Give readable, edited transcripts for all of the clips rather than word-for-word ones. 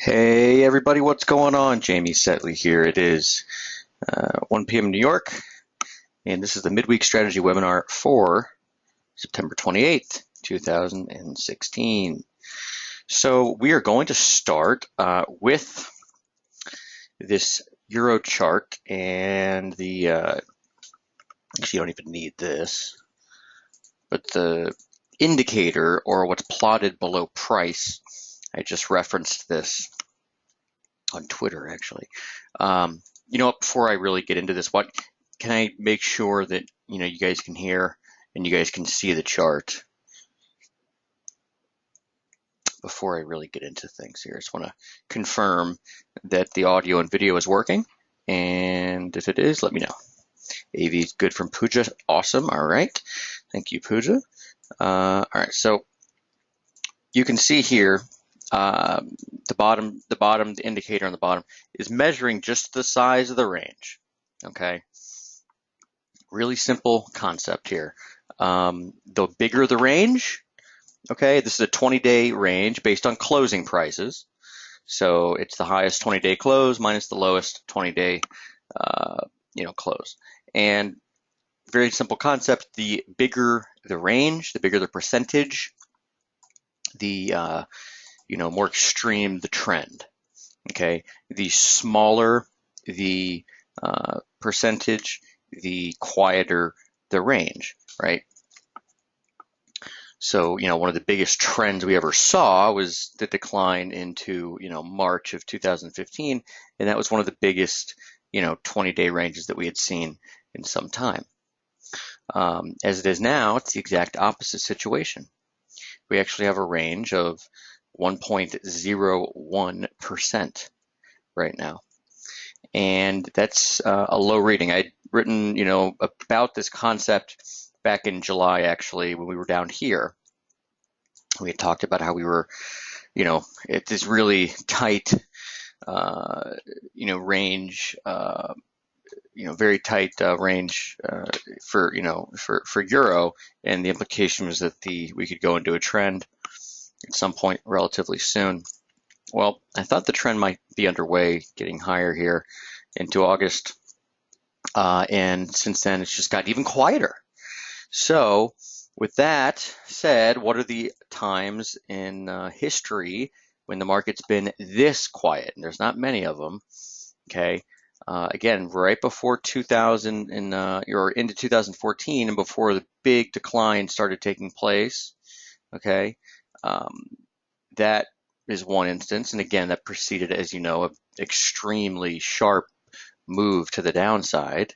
Hey everybody, what's going on? Jamie Saettele here. It is 1 p.m. New York, and this is the Midweek Strategy Webinar for September 28th, 2016. So we are going to start with this Euro chart and the, actually you don't even need this, but the indicator or what's plotted below price. I just referenced this on Twitter, actually. You know what, before I really get into this, what can I make sure that you guys can hear and you guys can see the chart before I really get into things here? I just want to confirm that the audio and video is working, and if it is, let me know. AV is good from Pooja. Awesome. All right. Thank you, Pooja. All right. So you can see here the indicator on the bottom is measuring just the size of the range. Okay. Really simple concept here. The bigger the range, okay, this is a 20-day range based on closing prices. So it's the highest 20-day close minus the lowest 20-day, close. And very simple concept. The bigger the range, the bigger the percentage, the more extreme the trend. Okay, the smaller the percentage, the quieter the range, right? So, one of the biggest trends we ever saw was the decline into, March of 2015, and that was one of the biggest, 20-day ranges that we had seen in some time. As it is now, it's the exact opposite situation. We actually have a range of 1.01% right now. And that's a low reading. I'd written, about this concept back in July, actually, when we were down here. We had talked about how we were, at this really tight, range, very tight range for Euro, and the implication was that we could go into a trend at some point relatively soon. Well, I thought the trend might be underway, getting higher here into August, and since then it's just got even quieter. So with that said, what are the times in history when the market's been this quiet? And there's not many of them. Okay, again, right before 2000 or into 2014, and before the big decline started taking place. Okay, that is one instance, and again, that preceded, as you know, an extremely sharp move to the downside.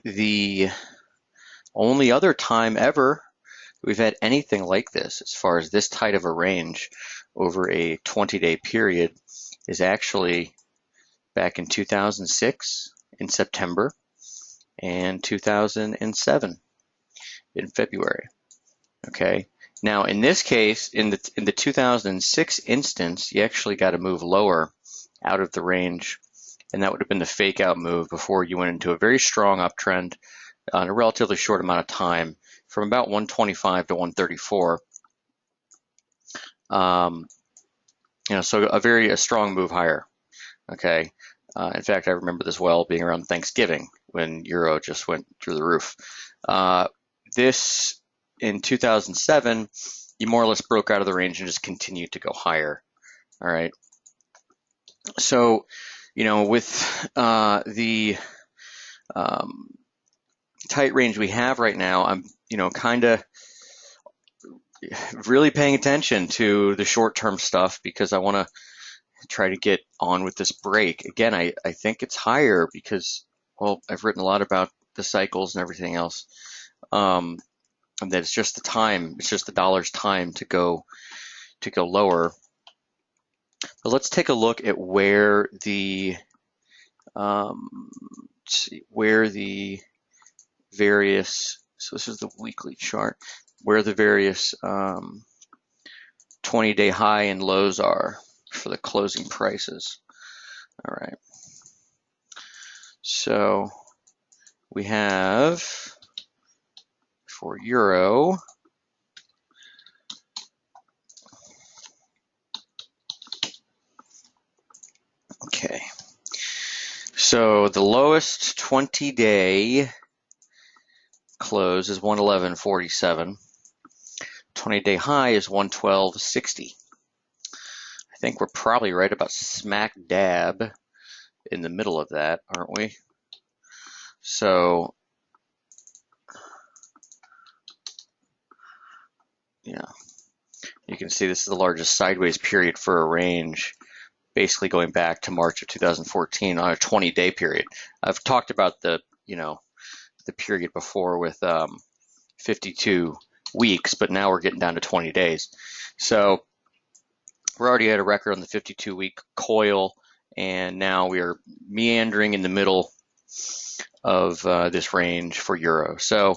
The only other time ever we've had anything like this, as far as this tight of a range over a 20-day period, is actually back in 2006 in September and 2007 in February. Okay. Now, in this case, in the 2006 instance, you actually got to move lower out of the range, and that would have been the fake out move before you went into a very strong uptrend in a relatively short amount of time, from about 125 to 134. So a strong move higher. Okay. In fact, I remember this well, being around Thanksgiving when Euro just went through the roof. This in 2007, you more or less broke out of the range and just continued to go higher. All right. So, with the tight range we have right now, I'm, kind of really paying attention to the short-term stuff because I want to try to get on with this break. Again, I think it's higher because, well, I've written a lot about the cycles and everything else. And that it's just the time, it's just the dollar's time to go lower. But let's take a look at where the various, so this is the weekly chart, where the various 20-day high and lows are for the closing prices. All right. So we have for Euro, So the lowest 20-day close is 111.47. 20-day high is 112.60. I think we're probably right about smack dab in the middle of that, aren't we? So, yeah, you can see this is the largest sideways period for a range, basically going back to March of 2014 on a 20-day period. I've talked about the period before with 52 weeks, but now we're getting down to 20 days. So we're already at a record on the 52-week coil, and now we are meandering in the middle of this range for euro. So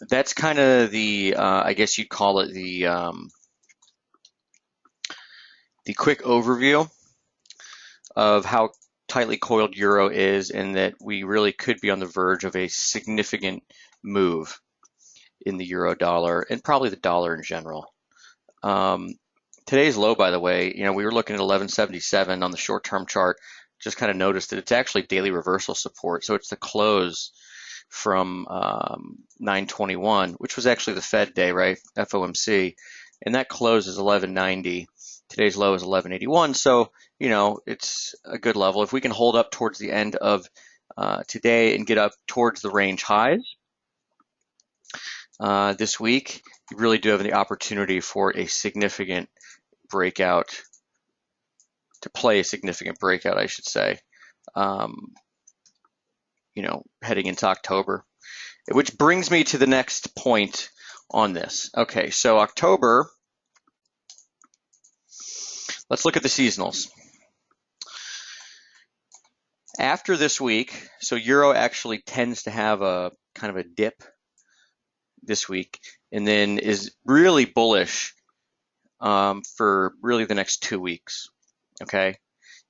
that's kind of the, I guess you'd call it the quick overview of how tightly coiled euro is, and that we really could be on the verge of a significant move in the euro dollar and probably the dollar in general. Today's low, by the way, we were looking at 1177 on the short-term chart. Just kind of noticed that it's actually daily reversal support. So it's the close from 921, which was actually the Fed day, right? FOMC. And that close is 1190. Today's low is 1181. So, it's a good level. If we can hold up towards the end of today and get up towards the range highs this week, you really do have the opportunity for a significant breakout, to play a significant breakout, I should say, heading into October. Which brings me to the next point on this. Okay, so October, let's look at the seasonals. After this week, so euro actually tends to have a kind of a dip this week, and then is really bullish for really the next 2 weeks, okay,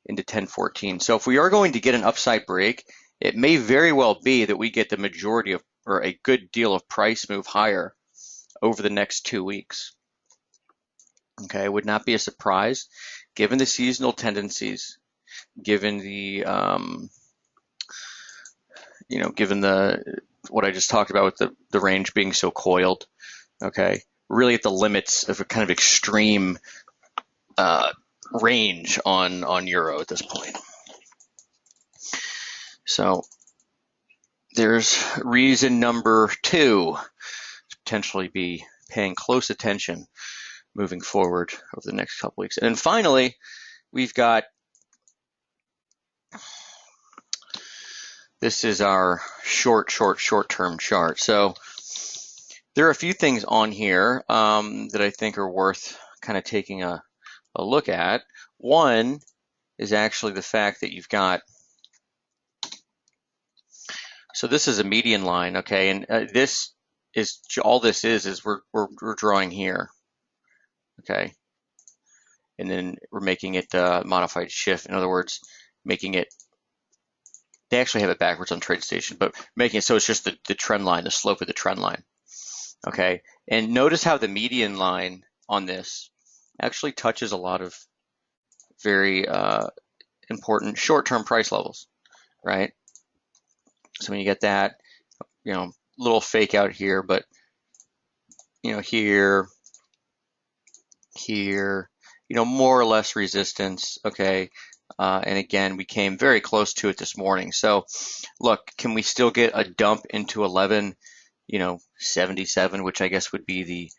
into 1014. So if we are going to get an upside break, it may very well be that we get the majority of, or a good deal of price move higher over the next 2 weeks. Okay, it would not be a surprise given the seasonal tendencies, given the, given what I just talked about with the range being so coiled. Okay, really at the limits of a kind of extreme range on euro at this point. So there's reason number 2 to potentially be paying close attention moving forward over the next couple weeks. And then finally, we've got, this is our short-term chart. So there are a few things on here that I think are worth kind of taking a look at. One is actually the fact that you've got, so this is a median line, okay, and this is, all this is we're drawing here, okay, and then we're making it modified shift. In other words, making it, they actually have it backwards on TradeStation, but making it so it's just the trend line, the slope of the trend line, okay. And notice how the median line on this actually touches a lot of very important short-term price levels, right? So when you get that, little fake out here, but here, more or less resistance, okay? And again, we came very close to it this morning. So look, can we still get a dump into 1177, which I guess would be the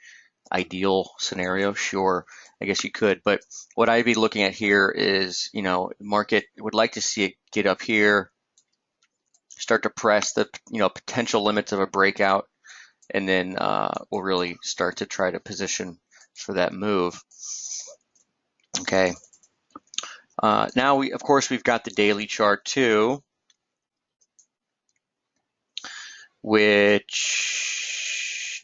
ideal scenario? Sure, I guess you could. But what I'd be looking at here is, market would like to see it get up here, start to press the, potential limits of a breakout, and then we'll really start to try to position for that move. Okay. Now of course we've got the daily chart too, which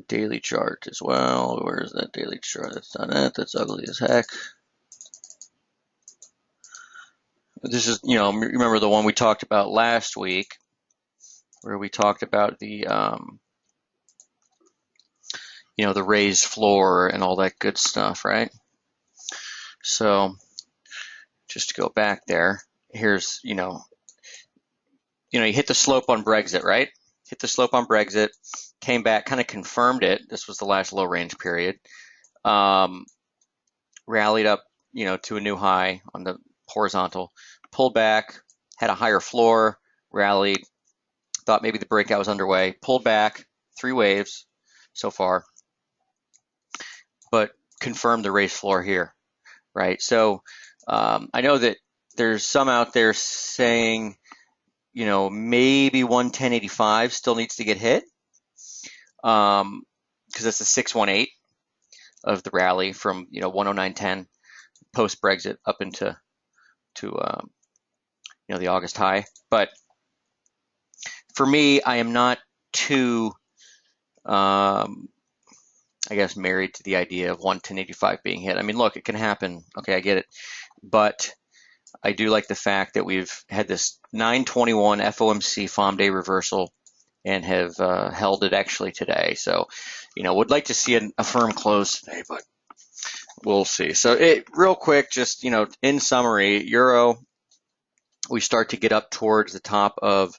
daily chart as well. Where's that daily chart? That's not it. That's ugly as heck. This is, remember the one we talked about last week, where we talked about the, the raised floor and all that good stuff, right? So just to go back there, here's, you hit the slope on Brexit, right? Hit the slope on Brexit, came back, kind of confirmed it. This was the last low range period. Rallied up, to a new high on the horizontal, pulled back, had a higher floor, rallied, thought maybe the breakout was underway, pulled back, 3 waves so far, but confirmed the race floor here, right? So I know that there's some out there saying, maybe 110.85 still needs to get hit, because that's the 618 of the rally from 109.10 post Brexit up into the August high. But for me, I am not too I guess married to the idea of 110.85 being hit. I mean, look, it can happen. Okay, I get it, but I do like the fact that we've had this 921 FOMC FOM day reversal and have held it actually today. So, would like to see a firm close today, but we'll see. So, real quick, just in summary, Euro, we start to get up towards the top of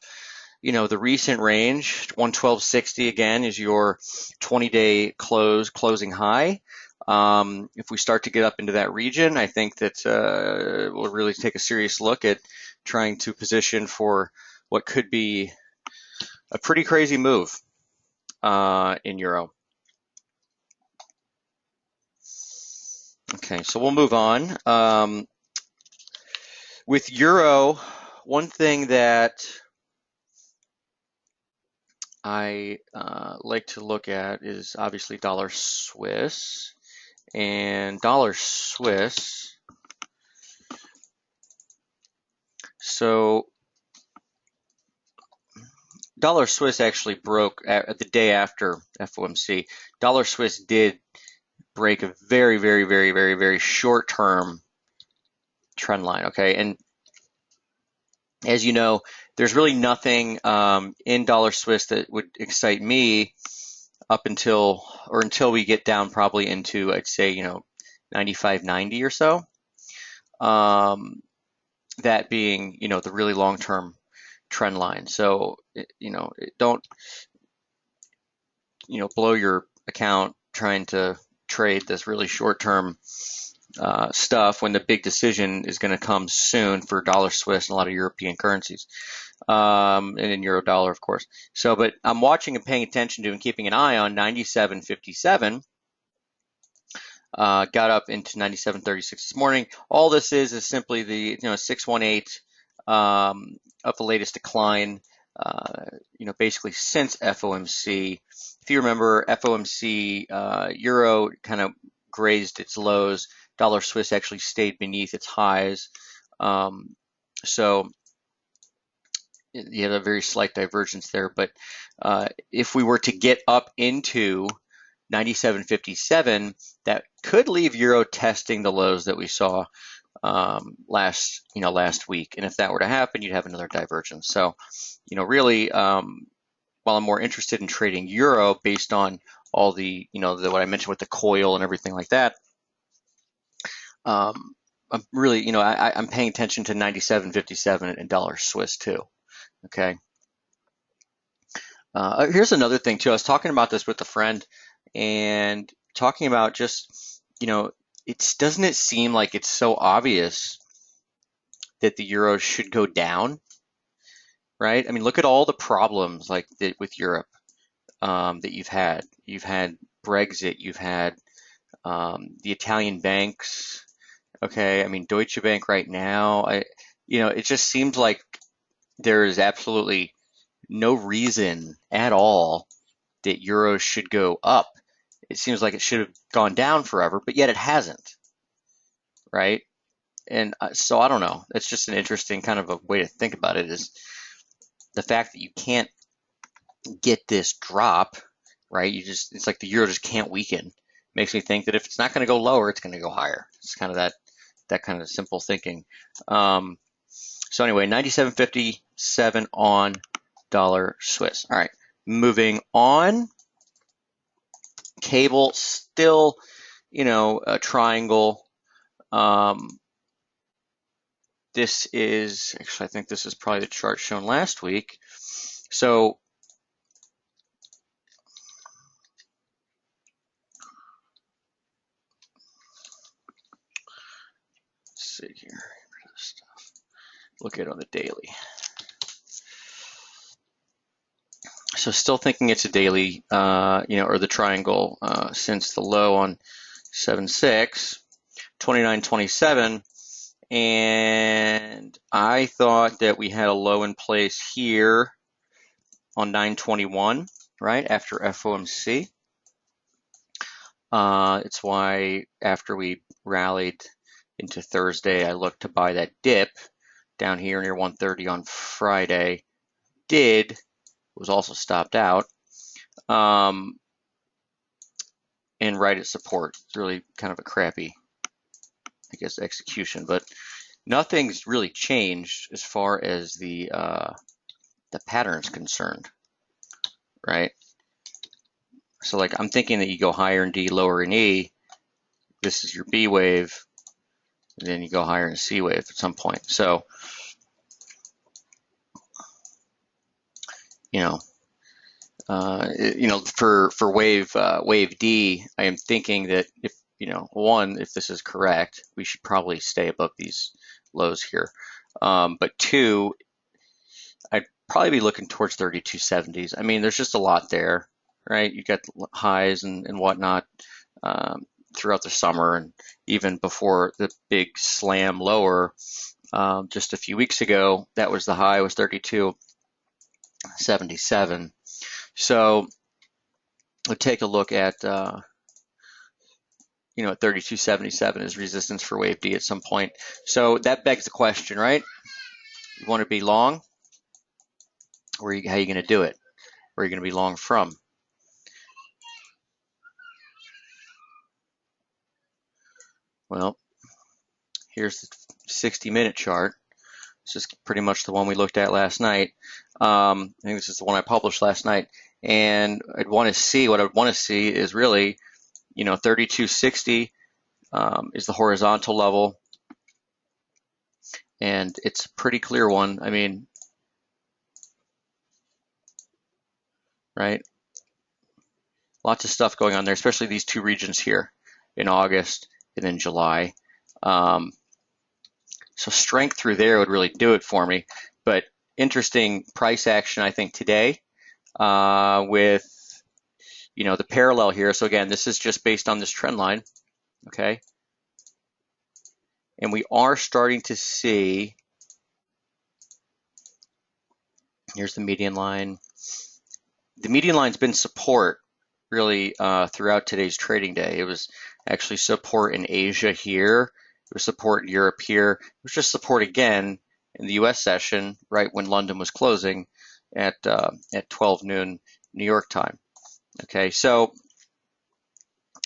the recent range. 112.60 again is your 20-day closing high. If we start to get up into that region, I think that we'll really take a serious look at trying to position for what could be a pretty crazy move in Euro. Okay, so we'll move on. With Euro, one thing that I like to look at is obviously dollar Swiss, and dollar Swiss. So dollar Swiss actually broke at the day after FOMC. Dollar Swiss did break a very, very, very, very, very short-term trend line. Okay, and as you know, there's really nothing in dollar Swiss that would excite me up until we get down probably into, I'd say, 95.90 or so. That being, the really long-term trend line. So, don't, blow your account trying to trade this really short-term stuff when the big decision is going to come soon for dollar Swiss and a lot of European currencies, and in euro dollar, of course. So, but I'm watching and paying attention to and keeping an eye on 97.57. Got up into 97.36 this morning. All this is simply the 618 of the latest decline. Basically since FOMC. If you remember, FOMC euro kind of grazed its lows. Dollar Swiss actually stayed beneath its highs. So you had a very slight divergence there. But if we were to get up into 97.57, that could leave euro testing the lows that we saw last week. And if that were to happen, you'd have another divergence. So, really, while I'm more interested in trading euro based on all the, what I mentioned with the coil and everything like that, I'm really, I'm paying attention to 97.57 and dollar Swiss too. Okay. Here's another thing too. I was talking about this with a friend and talking about just, doesn't it seem like it's so obvious that the euro should go down, right? I mean, look at all the problems like with Europe that you've had. You've had Brexit. You've had the Italian banks. Okay, I mean Deutsche Bank right now. It just seems like there is absolutely no reason at all that euros should go up. It seems like it should have gone down forever, but yet it hasn't, right? And so I don't know. It's just an interesting kind of a way to think about it, is the fact that you can't get this drop, right? It's like the euro just can't weaken. Makes me think that if it's not going to go lower, it's going to go higher. It's kind of that kind of simple thinking. So anyway, 97.57 on dollar Swiss. All right, moving on. Cable still, a triangle This is, actually, I think this is probably the chart shown last week. So let's see here. Look at it on the daily. So still thinking it's a daily, or the triangle, since the low on 7.6, 29.27, and I thought that we had a low in place here on 9.21, right after FOMC. It's why after we rallied into Thursday, I looked to buy that dip down here near 130 on Friday. Was also stopped out, and right at support. It's really kind of a crappy, I guess, execution, but nothing's really changed as far as the pattern's concerned, right? So like I'm thinking that you go higher in D, lower in E. This is your B wave, and then you go higher in C wave at some point. So, for wave D, I am thinking that if if this is correct, we should probably stay above these lows here. But two, I'd probably be looking towards 3270s. I mean, there's just a lot there, right? You got highs and whatnot throughout the summer, and even before the big slam lower just a few weeks ago, that was the high, was 3277. So we'll take a look at 3277 is resistance for wave D at some point. So that begs the question, right? You want to be long? How are you going to do it? Where are you going to be long from? Well, here's the 60-minute chart. This is pretty much the one we looked at last night. I think this is the one I published last night. And what I'd want to see is really, 3260 is the horizontal level. And it's a pretty clear one. I mean, right? Lots of stuff going on there, especially these two regions here in August and in July. So strength through there would really do it for me. But interesting price action, I think, today with, the parallel here. So again, this is just based on this trend line, okay? And we are starting to see, here's the median line. The median line's been support really throughout today's trading day. It was actually support in Asia here. It was support in Europe here. It was just support again in the U.S. session right when London was closing at 12 noon New York time. Okay, so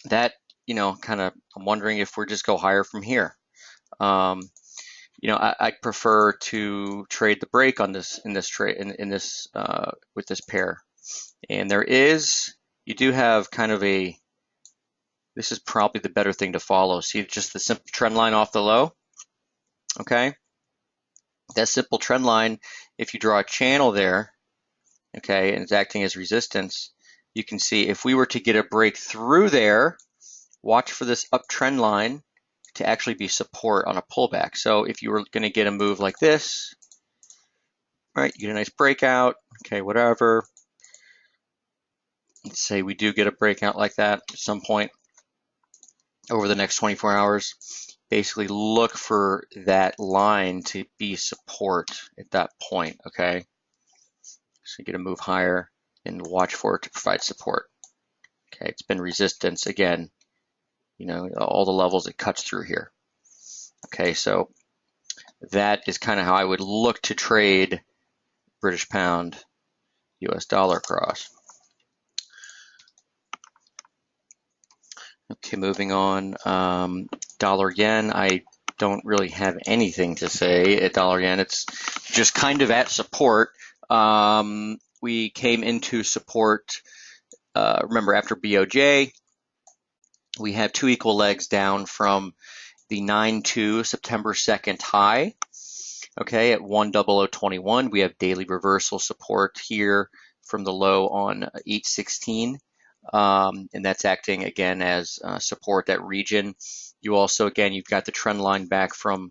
that, kind of, I'm wondering if we just go higher from here. I prefer to trade the break on this with this pair. And you do have kind of this is probably the better thing to follow. See just the simple trend line off the low, okay? That simple trend line, if you draw a channel there, okay, and it's acting as resistance, you can see if we were to get a break through there, watch for this uptrend line to actually be support on a pullback. So if you were going to get a move like this, right, you get a nice breakout, okay, whatever. Let's say we do get a breakout like that at some point over the next 24 hours. Basically look for that line to be support at that point, okay? So get a move higher and watch for it to provide support. Okay, it's been resistance again, all the levels it cuts through here. Okay, so that is kind of how I would look to trade British pound, US dollar cross. Okay, moving on. Dollar yen, I don't really have anything to say at dollar yen. It's just kind of at support. We came into support, remember, after BOJ. We have two equal legs down from the 9/2 September 2nd high. Okay, at 10021, we have daily reversal support here from the low on 816, and that's acting again as support, that region. You also, again, you've got the trend line back from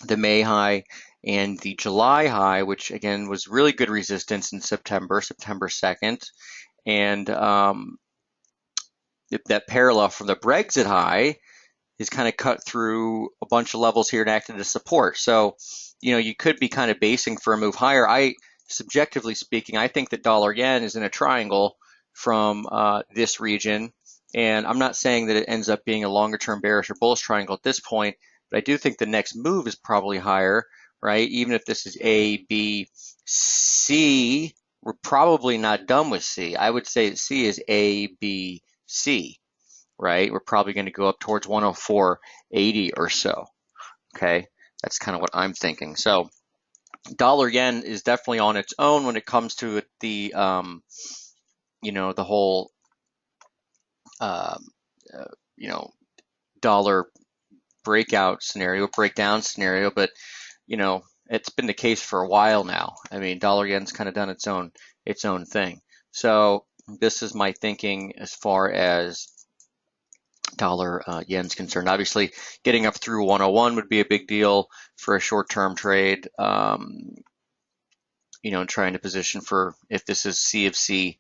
the May high and the July high, which again was really good resistance in September 2nd, and that parallel from the Brexit high is kind of cut through a bunch of levels here and acted as support. So, you could be kind of basing for a move higher. Subjectively speaking, I think that dollar yen is in a triangle from this region. And I'm not saying that it ends up being a longer term bearish or bullish triangle at this point, but I do think the next move is probably higher, right? Even if this is A, B, C, we're probably not done with C. I would say C is A, B, C. Right? We're probably going to go up towards 104.80 or so. Okay, that's kind of what I'm thinking. So dollar yen is definitely on its own when it comes to the the whole dollar breakdown scenario, but it's been the case for a while now. I mean, dollar yen's kind of done its own thing. So this is my thinking as far as dollar yen's concerned. Obviously, getting up through 101 would be a big deal for a short-term trade. Trying to position for, if this is C of C,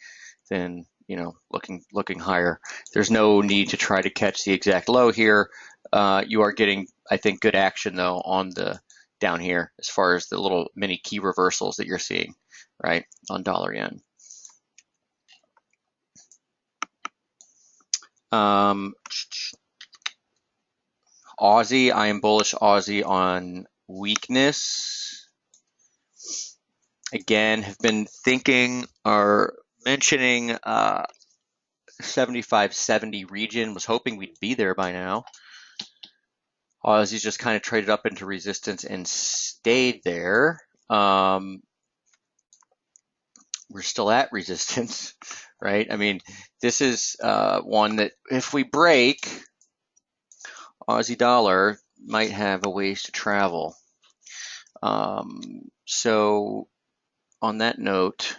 then looking higher. There's no need to try to catch the exact low here. You are getting, I think, good action though on the down here as far as the little mini key reversals that you're seeing, right, on dollar yen. Aussie, I am bullish Aussie on weakness. Again, have been thinking or mentioning 75-70 region. Was hoping we'd be there by now. Aussie's just kind of traded up into resistance and stayed there. We're still at resistance, right? I mean, this is one that if we break, Aussie dollar might have a ways to travel. So on that note,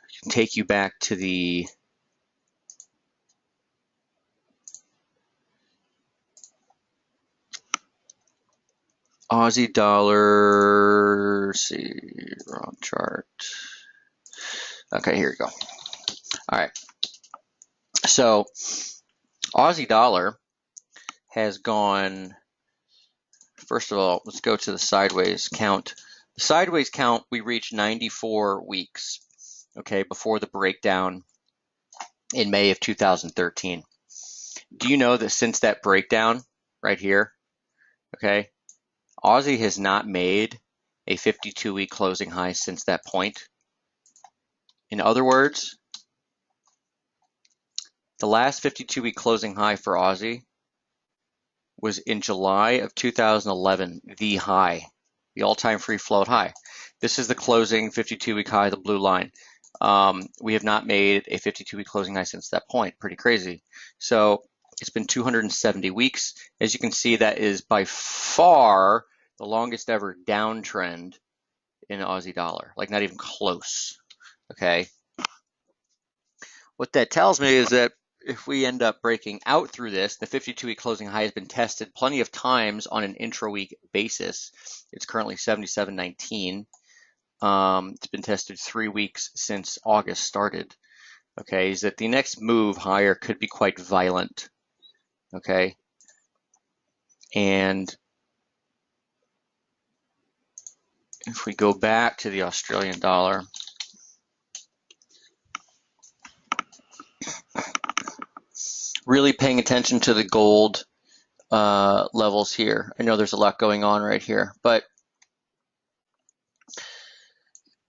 I can take you back to the Aussie dollar. Let's see, wrong chart. Okay, here we go. All right. So Aussie dollar has gone, first of all, let's go to the sideways count. The sideways count, we reached 94 weeks, okay, before the breakdown in May of 2013. Do you know that since that breakdown right here, okay, Aussie has not made a 52-week closing high since that point? In other words, the last 52-week closing high for Aussie was in July of 2011, the high, the all-time free float high. This is the closing 52-week high, the blue line. We have not made a 52-week closing high since that point. Pretty crazy. So it's been 270 weeks. As you can see, that is by far the longest ever downtrend in Aussie dollar, like not even close. Okay. What that tells me is that if we end up breaking out through this, the 52-week closing high has been tested plenty of times on an intra-week basis. It's currently 77.19. It's been tested 3 weeks since August started. Okay, is that the next move higher could be quite violent. Okay, and if we go back to the Australian dollar, really paying attention to the gold levels here. I know there's a lot going on right here, but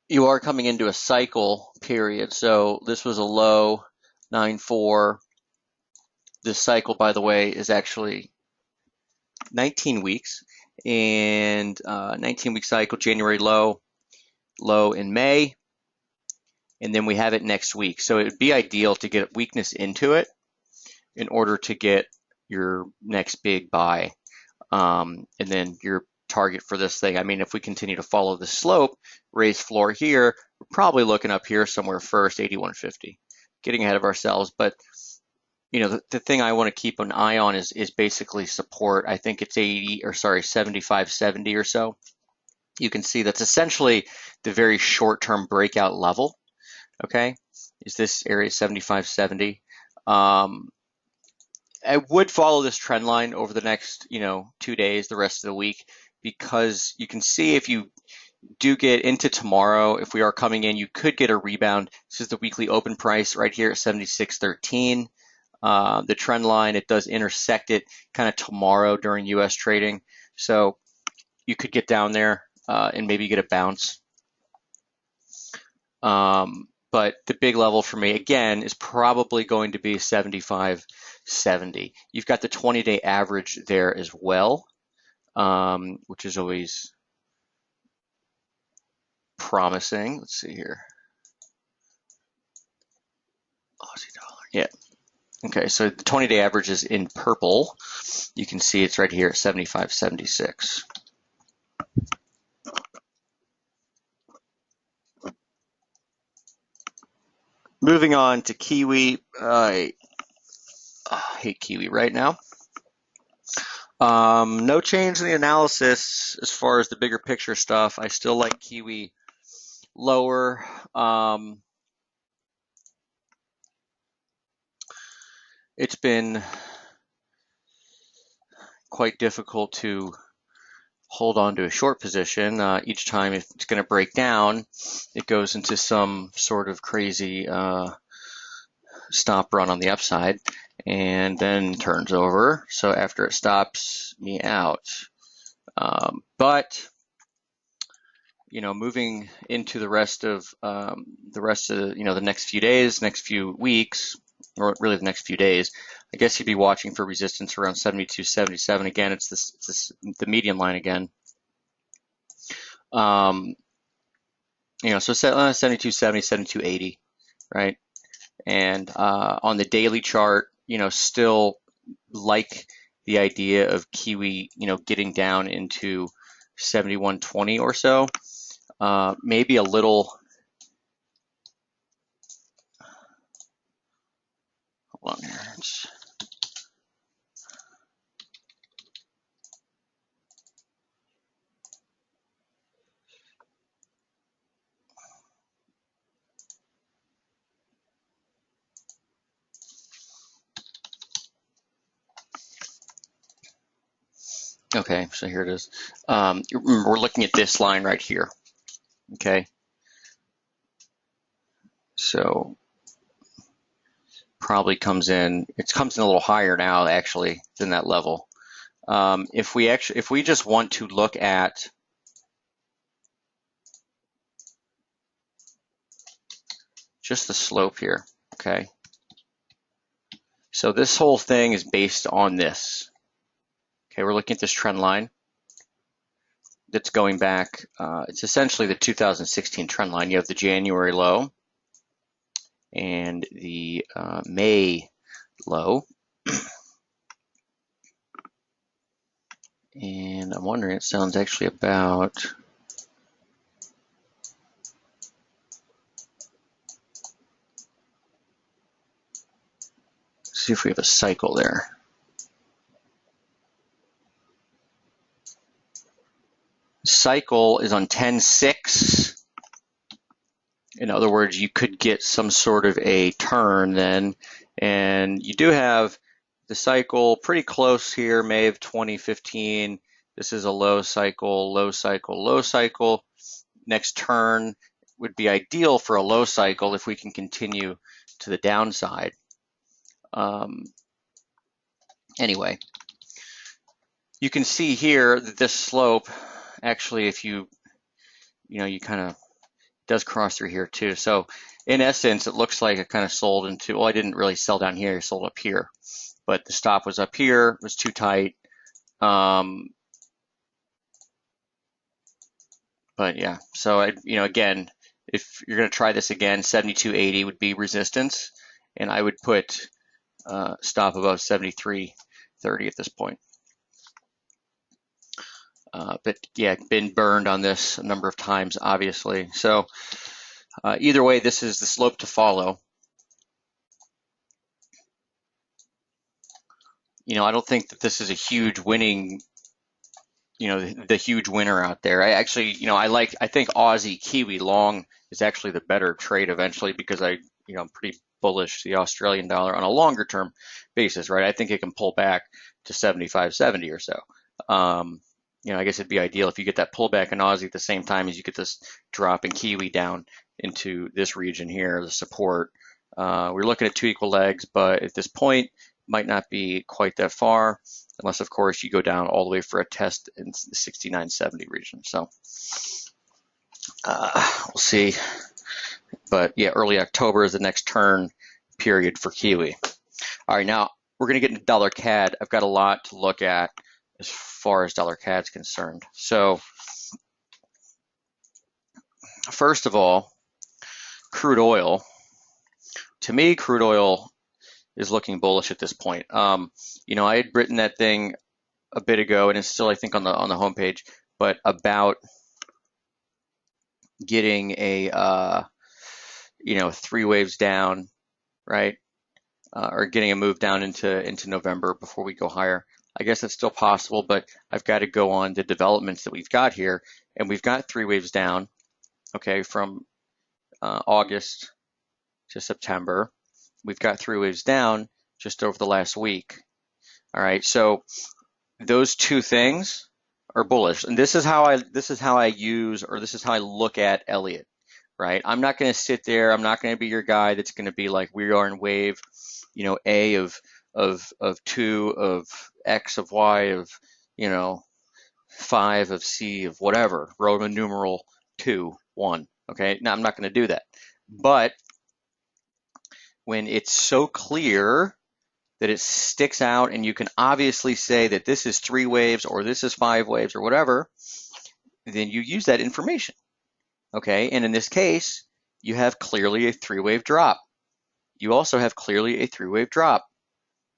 you are coming into a cycle period. So this was a low 9.4. This cycle, by the way, is actually 19 weeks, and 19-week cycle, January low in May, and then we have it next week. So it would be ideal to get weakness into it in order to get your next big buy, and then your target for this thing. I mean, if we continue to follow the slope, raise floor here, we're probably looking up here somewhere first, 81.50, getting ahead of ourselves. But the thing I want to keep an eye on is basically support. I think it's 75.70 or so. You can see that's essentially the very short-term breakout level. Okay, is this area 75.70? I would follow this trend line over the next 2 days, the rest of the week, because you can see if you do get into tomorrow, if we are coming in, you could get a rebound. This is the weekly open price right here at 76.13. The trend line, it does intersect it kind of tomorrow during US trading. So you could get down there and maybe get a bounce. But the big level for me, again, is probably going to be 75.70. You've got the 20-day average there as well, which is always promising. Let's see here. Aussie dollar. Yeah. Okay, so the 20-day average is in purple. You can see it's right here at 75.76. Moving on to Kiwi. I hate Kiwi right now. No change in the analysis as far as the bigger picture stuff. I still like Kiwi lower. It's been quite difficult to hold on to a short position. Each time if it's going to break down, it goes into some sort of crazy stop run on the upside and then turns over. So after it stops me out. But moving into the rest of the next few days, next few weeks, or really the next few days, I guess you'd be watching for resistance around 72.77. Again, it's the median line again. So 72.70, 72.80, right? And on the daily chart, still like the idea of Kiwi, getting down into 71.20 or so. Maybe a little. Hold on here. Okay, so here it is. We're looking at this line right here. Okay. So probably comes in. It comes in a little higher now, actually, than that level. If we just want to look at just the slope here, okay. So this whole thing is based on this. Okay, we're looking at this trend line that's going back. It's essentially the 2016 trend line. You have the January low and the May low. And I'm wondering, it sounds actually about, see if we have a cycle there. Cycle is on 10.6. In other words, you could get some sort of a turn then, and you do have the cycle pretty close here, May of 2015. This is a low cycle, low cycle, low cycle. Next turn would be ideal for a low cycle if we can continue to the downside. Anyway, you can see here that this slope, actually, if you kind of does cross through here too. So in essence, it looks like it kind of sold into, well, I didn't really sell down here, I sold up here, but the stop was up here, it was too tight. But yeah, so again, if you're going to try this again, 72.80 would be resistance, and I would put stop above 73.35 30 at this point. But yeah, been burned on this a number of times, obviously. So either way, this is the slope to follow. I don't think that this is a huge winning, the huge winner out there. I actually, I think Aussie Kiwi long is actually the better trade eventually, because I'm pretty bullish the Australian dollar on a longer term basis, right? I think it can pull back to 75, 70 or so. I guess it'd be ideal if you get that pullback in Aussie at the same time as you get this drop in Kiwi down into this region here, the support. We're looking at two equal legs, but at this point, might not be quite that far, unless, of course, you go down all the way for a test in the 69.70 region. So we'll see. But yeah, early October is the next turn period for Kiwi. All right, now we're going to get into dollar CAD. I've got a lot to look at as far as dollar CAD is concerned. So first of all, crude oil. To me, crude oil is looking bullish at this point. I had written that thing a bit ago, and it's still, I think, on the homepage, but about getting a three waves down, right? Or getting a move down into November before we go higher. I guess that's still possible, but I've got to go on the developments that we've got here, and we've got three waves down, okay, from August to September. We've got three waves down just over the last week. All right, so those two things are bullish, and this is how I look at Elliott, right? I'm not going to sit there. I'm not going to be your guy that's going to be like, we are in wave, A of 2 of X of Y of 5 of C of whatever, Roman numeral 2 1. Okay, now I'm not going to do that, but when it's so clear that it sticks out and you can obviously say that this is 3 waves or this is 5 waves or whatever, then you use that information. Okay, and in this case, you have clearly a 3-wave drop. You also have clearly a 3-wave drop,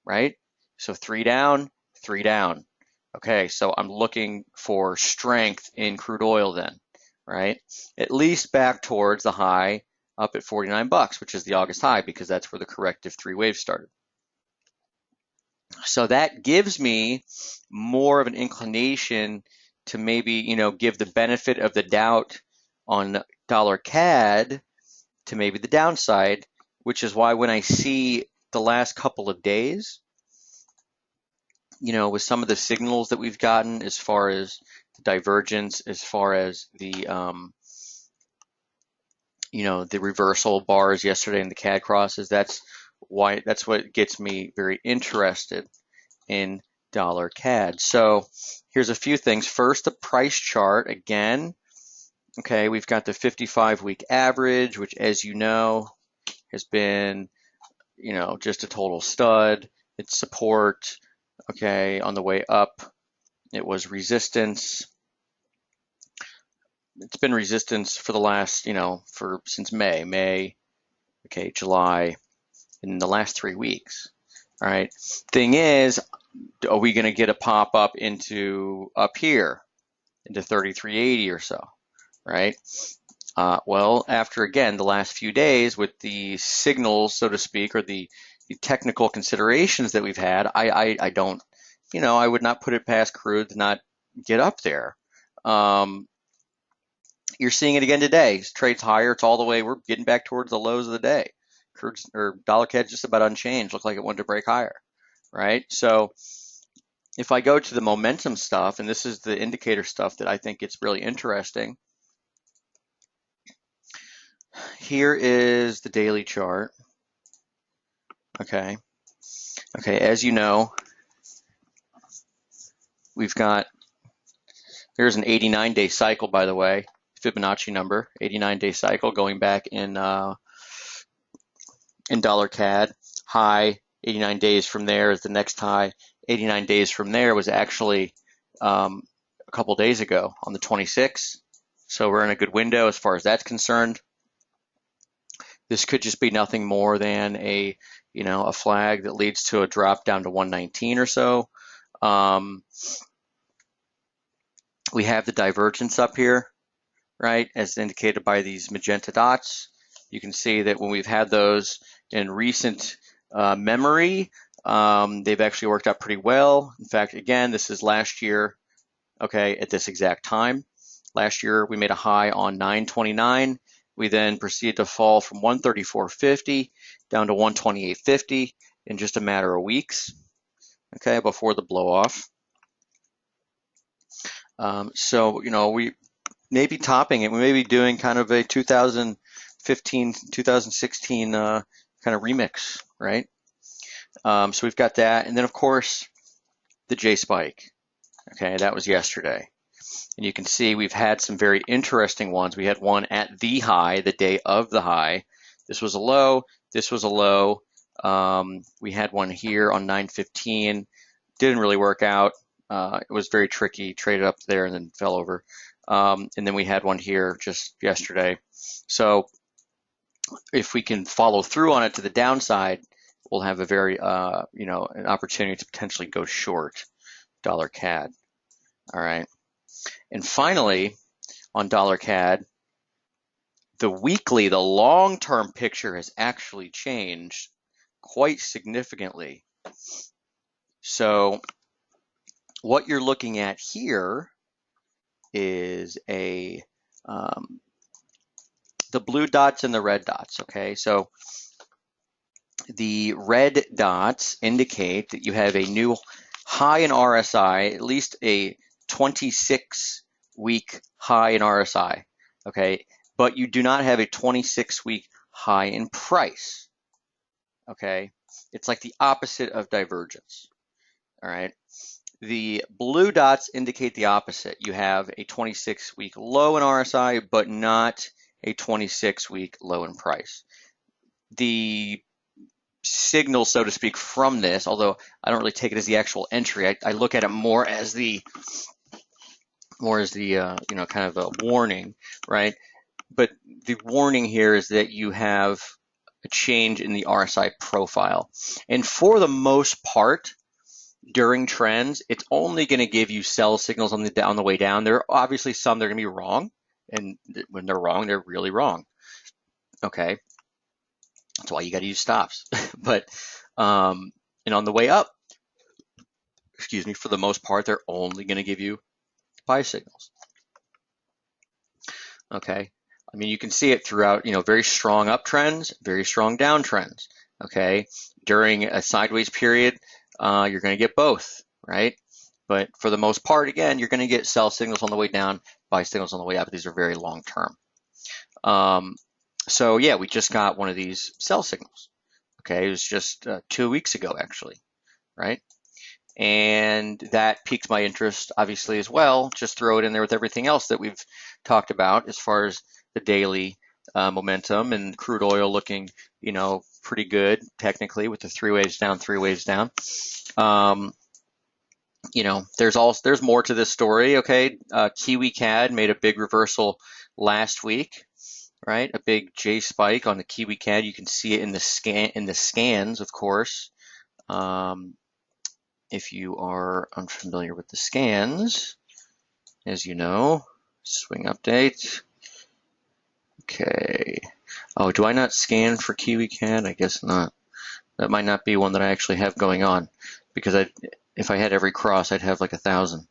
right? So 3 down, 3 down. Okay, so I'm looking for strength in crude oil then, right? At least back towards the high up at 49 bucks, which is the August high, because that's where the corrective 3 waves started. So that gives me more of an inclination to maybe, give the benefit of the doubt on dollar CAD to maybe the downside, which is why when I see the last couple of days, with some of the signals that we've gotten as far as the divergence, as far as the the reversal bars yesterday in the CAD crosses, that's what gets me very interested in dollar CAD. So here's a few things. First, the price chart again. Okay, we've got the 55-week average, which, as you know, has been, just a total stud. It's support. Okay, on the way up, it was resistance. It's been resistance for the last, since May, okay, July, in the last 3 weeks. All right. Thing is, are we going to get a pop up into up here into 33.80 or so, right? Well, after again the last few days with the signals, so to speak, or the technical considerations that we've had, I don't, I would not put it past crude to not get up there. You're seeing it again today. Trade's higher. It's all the way. We're getting back towards the lows of the day. Crude or dollar CAD just about unchanged. Looked like it wanted to break higher, right? So if I go to the momentum stuff, and this is the indicator stuff that I think it's really interesting. Here is the daily chart. Okay. As you know, we've got, there's an 89-day cycle, by the way, Fibonacci number, 89-day cycle going back in dollar CAD. High, 89 days from there is the next high. 89 days from there was actually a couple days ago on the 26th. So we're in a good window as far as that's concerned. This could just be nothing more than a flag that leads to a drop down to 119 or so. We have the divergence up here, right, as indicated by these magenta dots. You can see that when we've had those in recent memory, they've actually worked out pretty well. In fact, again, this is last year, okay, at this exact time. Last year, we made a high on 929. We then proceeded to fall from 134.50 down to 128.50 in just a matter of weeks, okay, before the blow off. So, we may be topping it. We may be doing kind of a 2015, 2016 kind of remix, right? So we've got that. And then, of course, the J spike. Okay, that was yesterday. And you can see we've had some very interesting ones. We had one at the high, the day of the high. This was a low. This was a low. We had one here on 9:15. Didn't really work out. It was very tricky. Traded up there and then fell over. And then we had one here just yesterday. So if we can follow through on it to the downside, we'll have a very, an opportunity to potentially go short dollar CAD. All right. And finally, on dollar CAD, the weekly, the long-term picture has actually changed quite significantly. So what you're looking at here is the blue dots and the red dots, okay? So the red dots indicate that you have a new high in RSI, at least a 26-week high in RSI, okay? But you do not have a 26-week high in price, okay? It's like the opposite of divergence, all right? The blue dots indicate the opposite. You have a 26-week low in RSI, but not a 26-week low in price. The signal, so to speak, from this, although I don't really take it as the actual entry, I look at it more as the kind of a warning, right? But the warning here is that you have a change in the RSI profile, and for the most part, during trends, it's only going to give you sell signals on the way down. There are obviously some that are going to be wrong, and when they're wrong, they're really wrong. Okay, that's why you got to use stops. But and on the way up, excuse me, for the most part, they're only going to give you buy signals. Okay, I mean you can see it throughout, very strong uptrends, very strong downtrends. Okay, during a sideways period, you're going to get both, right? But for the most part, again, you're going to get sell signals on the way down, buy signals on the way up. These are very long term. So yeah, we just got one of these sell signals. Okay, it was just 2 weeks ago, actually, right? And that piqued my interest, obviously, as well. Just throw it in there with everything else that we've talked about as far as the daily momentum and crude oil looking, pretty good technically with the 3 waves down, 3 waves down. There's more to this story. Okay, Kiwi CAD made a big reversal last week, right? A big J spike on the Kiwi CAD. You can see it in the scans, of course. If you are unfamiliar with the scans, as you know, swing update. Okay. Oh, do I not scan for Kiwi CAD? I guess not. That might not be one that I actually have going on, because if I had every cross, I'd have like 1,000.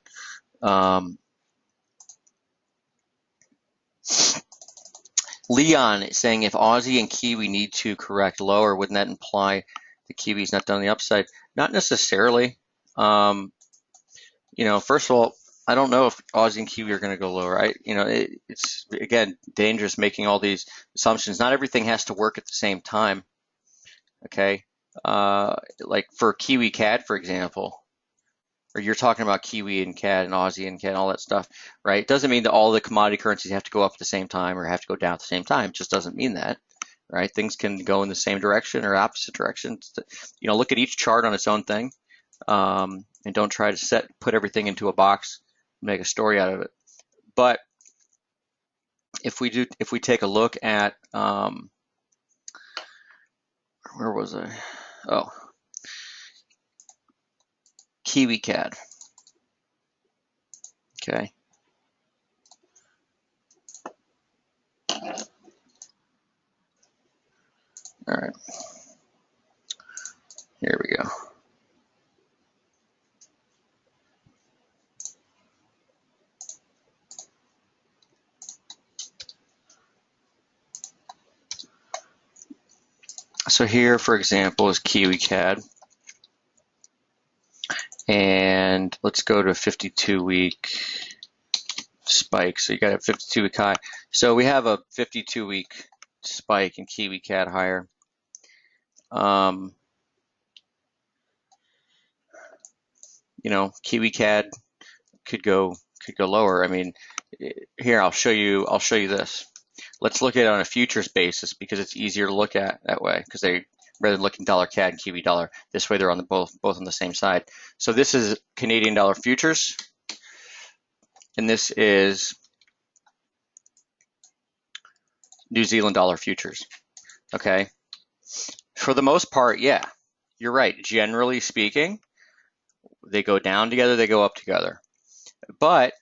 Leon is saying if Aussie and Kiwi need to correct lower, wouldn't that imply the Kiwi's not done the upside? Not necessarily. First of all, I don't know if Aussie and Kiwi are going to go lower. It's again dangerous making all these assumptions. Not everything has to work at the same time. Okay, like for Kiwi CAD, for example, or you're talking about Kiwi and CAD and Aussie and CAD and all that stuff, right? It doesn't mean that all the commodity currencies have to go up at the same time or have to go down at the same time. It just doesn't mean that, right? Things can go in the same direction or opposite directions. Look at each chart on its own thing. And don't try to put everything into a box and make a story out of it. But if we take a look at where was I? Oh, Kiwi CAD. Okay. All right. Here we go. So here, for example, is Kiwi CAD. And let's go to 52-week spike. So you got a 52-week high. So we have a 52-week spike in Kiwi CAD higher. You know, Kiwi CAD could go lower. I mean, here I'll show you this. Let's look at it on a futures basis because it's easier to look at that way, because they, rather than looking dollar CAD and Kiwi dollar, this way they're on the both on the same side. So this is Canadian dollar futures, and this is New Zealand dollar futures. Okay. For the most part, yeah, you're right. Generally speaking, they go down together, they go up together. But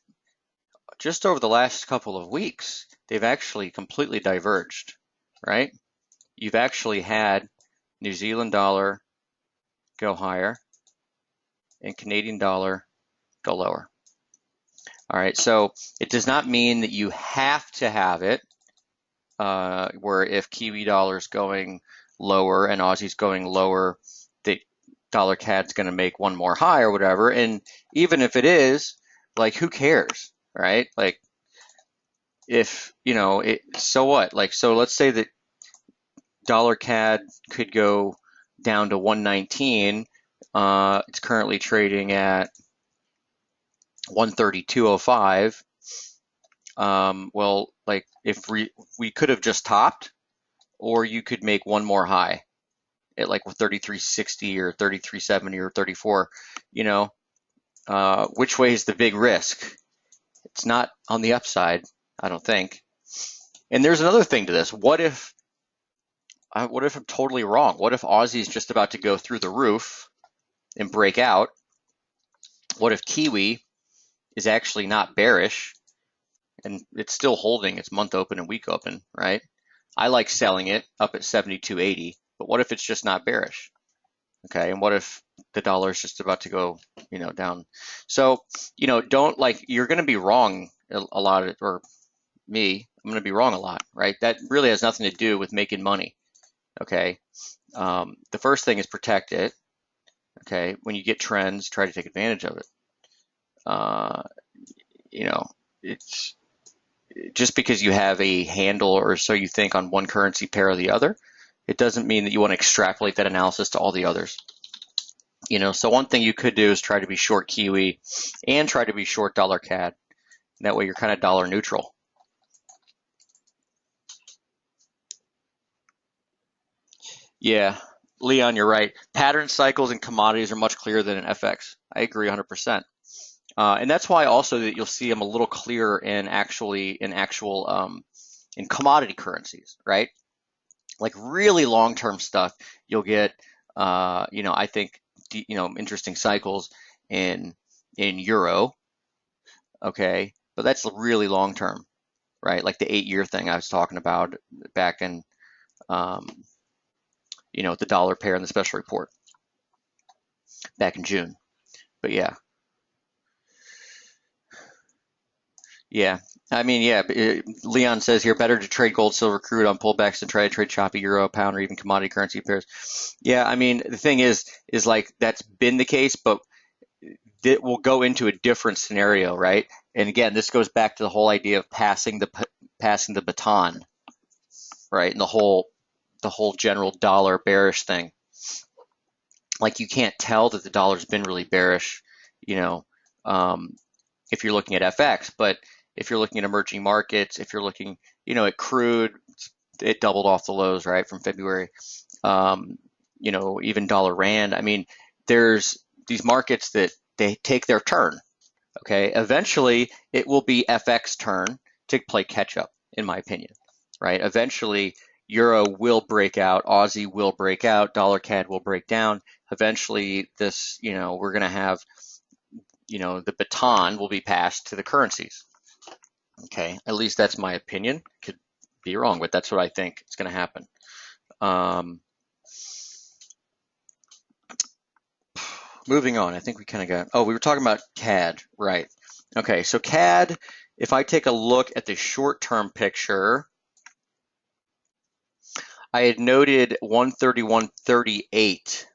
just over the last couple of weeks, they've actually completely diverged, right? You've actually had New Zealand dollar go higher and Canadian dollar go lower. All right, so it does not mean that you have to have it where if Kiwi dollar is going lower and Aussie's going lower, the dollar CAD's going to make one more high or whatever. And even if it is, like, who cares, right? Like, if, you know, so what? Like, so let's say that dollar CAD could go down to 119. It's currently trading at 132.05. Well, like, if we could have just topped, or you could make one more high at like 33.60 or 33.70 or 34, you know, which way is the big risk? It's not on the upside, I don't think. And there's another thing to this. What if I'm totally wrong? What if Aussie's just about to go through the roof and break out? What if Kiwi is actually not bearish and it's still holding its month open and week open, right? I like selling it up at 72.80, but what if it's just not bearish? Okay, and what if the dollar is just about to go, you know, down? So, you know, don't, like, you're going to be wrong a lot, or me, I'm going to be wrong a lot, right? That really has nothing to do with making money. Okay, the first thing is protect it. Okay, when you get trends, try to take advantage of it. You know, it's just because you have a handle or so you think on one currency pair or the other, it doesn't mean that you want to extrapolate that analysis to all the others. You know, so one thing you could do is try to be short Kiwi and try to be short dollar CAD. That way you're kind of dollar neutral. Yeah, Leon, you're right. Pattern cycles and commodities are much clearer than in FX. I agree 100%. And that's why also that you'll see them a little clearer in in commodity currencies, right? Like really long-term stuff, you'll get, you know, I think, you know, interesting cycles in euro, okay, but that's really long-term, right? Like the 8-year thing I was talking about back in, you know, the dollar pair in the special report back in June. But yeah. Yeah, I mean, yeah. Leon says here, better to trade gold, silver, crude on pullbacks than try to trade choppy euro, pound, or even commodity currency pairs. Yeah, I mean, the thing is like that's been the case, but it will go into a different scenario, right? And again, this goes back to the whole idea of passing the baton, right? And the whole general dollar bearish thing. Like you can't tell that the dollar's been really bearish, you know, if you're looking at FX, but if you're looking at emerging markets, if you're looking, you know, at crude, it doubled off the lows, right, from February. You know, even dollar rand. I mean, there's these markets that they take their turn. Okay, eventually it will be FX turn to play catch up, in my opinion, right? Eventually, Euro will break out, Aussie will break out, dollar CAD will break down. Eventually, this, we're going to have, the baton will be passed to the currencies. Okay, at least that's my opinion. Could be wrong, but that's what I think is going to happen. Moving on, I think we kind of got, we were talking about CAD, right? Okay, so CAD, if I take a look at the short-term picture, I had noted 131.38.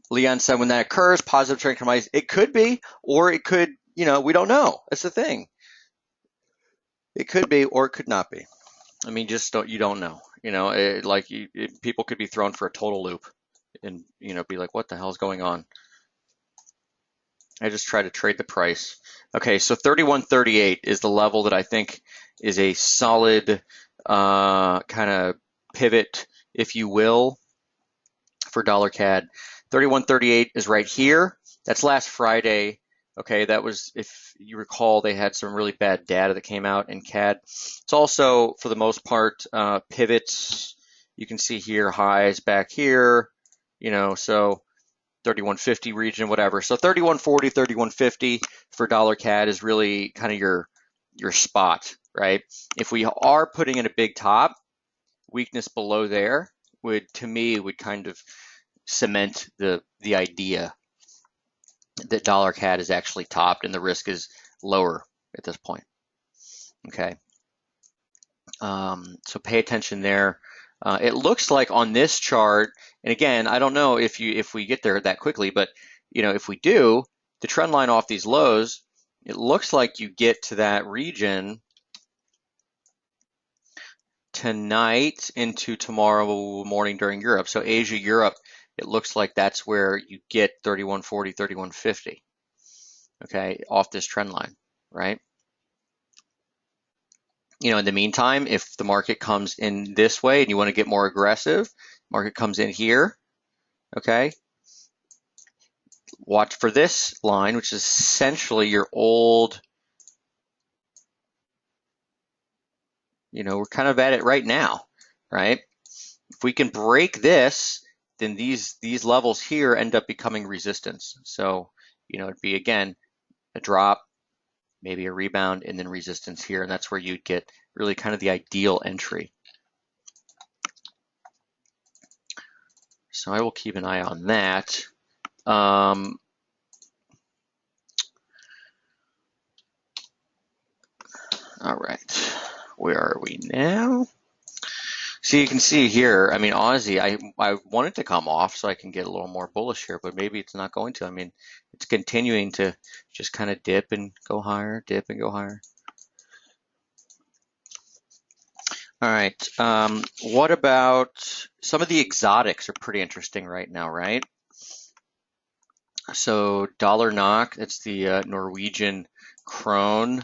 Leon said when that occurs, positive trend comes. It could be, or it could, we don't know. That's the thing. It could be, or it could not be. I mean, you don't know. People could be thrown for a total loop and, be like, what the hell is going on? I just try to trade the price. Okay, so 31.38 is the level that I think is a solid kind of pivot, if you will, for dollar CAD. 31.38 is right here. That's last Friday. Okay, that was, if you recall, they had some really bad data that came out in CAD. It's also, for the most part, pivots. You can see here highs back here, so 31.50 region, whatever. So 31.40, 31.50 for dollar CAD is really kind of your spot, right? If we are putting in a big top, weakness below there would kind of cement the idea that dollar CAD is actually topped and the risk is lower at this point. Okay. So pay attention there. It looks like on this chart, and again, I don't know if we get there that quickly, but if we do, the trend line off these lows, it looks like you get to that region tonight into tomorrow morning during Europe. So Asia, Europe, it looks like that's where you get 31.40, 31.50, okay, off this trend line, right? In the meantime, if the market comes in this way and you want to get more aggressive, market comes in here, okay, watch for this line, which is essentially your old, we're kind of at it right now, right? If we can break this, then these levels here end up becoming resistance. So, it'd be, again, a drop, maybe a rebound, and then resistance here, and that's where you'd get really kind of the ideal entry. So I will keep an eye on that. All right, where are we now? So you can see here, I mean, Aussie, I want it to come off so I can get a little more bullish here, but maybe it's not going to. I mean, it's continuing to just kind of dip and go higher, dip and go higher. All right, what about some of the exotics are pretty interesting right now, right? So dollar NOK, that's the Norwegian krone,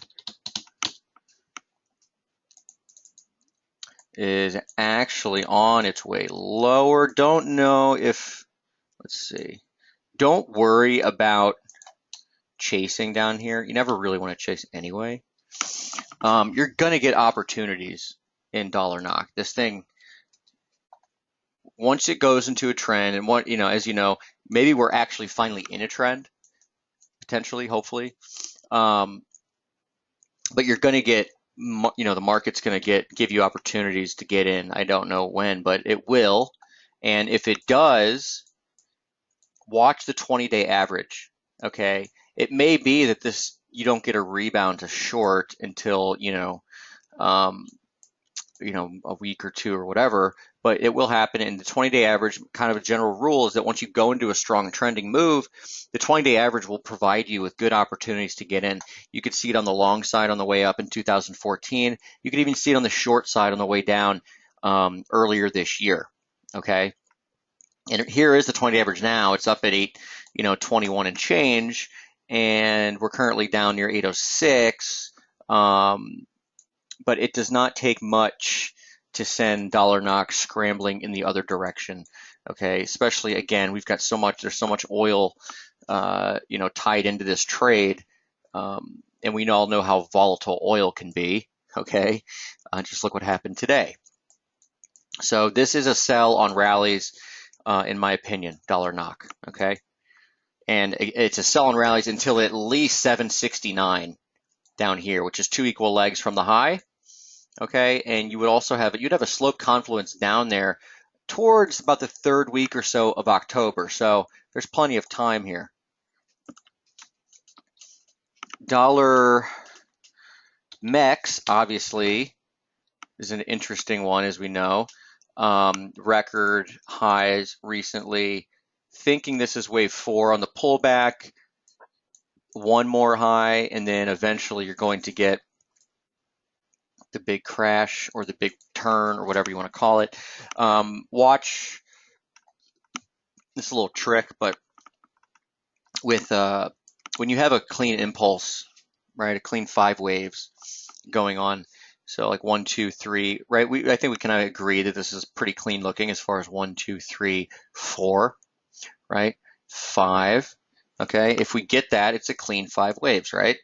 is actually on its way lower. Don't know if, let's see, don't worry about chasing down here. You never really want to chase anyway. You're going to get opportunities in dollar NOK. This thing, once it goes into a trend, and what, as you know, maybe we're actually finally in a trend, potentially, hopefully. But you're going to get, the market's going to give you opportunities to get in. I don't know when, but it will. And if it does, watch the 20-day average. Okay, it may be that you don't get a rebound to short until a week or two or whatever, but it will happen. And the 20-day average, kind of a general rule, is that once you go into a strong trending move, the 20-day average will provide you with good opportunities to get in. You could see it on the long side on the way up in 2014. You could even see it on the short side on the way down earlier this year. Okay, and here is the 20-day average now. It's up at 821 and change, and we're currently down near 806. But it does not take much to send dollar NOK scrambling in the other direction. Okay, especially, again, there's so much oil, tied into this trade, and we all know how volatile oil can be. Okay, just look what happened today. So this is a sell on rallies, in my opinion, dollar knock. Okay, and it's a sell on rallies until at least 769 down here, which is 2 equal legs from the high. Okay, and you would also have you'd have a slope confluence down there towards about the 3rd week or so of October. So there's plenty of time here. Dollar MEX obviously is an interesting one, as we know. Record highs recently. Thinking this is wave 4 on the pullback. One more high, and then eventually you're going to get the big crash or the big turn or whatever you want to call it. Watch this little trick, but with when you have a clean impulse, right, a clean 5 waves going on, so like 1, 2, 3, right? I think we can agree that this is pretty clean looking as far as 1, 2, 3, 4, right? 5. Okay, if we get that, it's a clean 5 waves, right?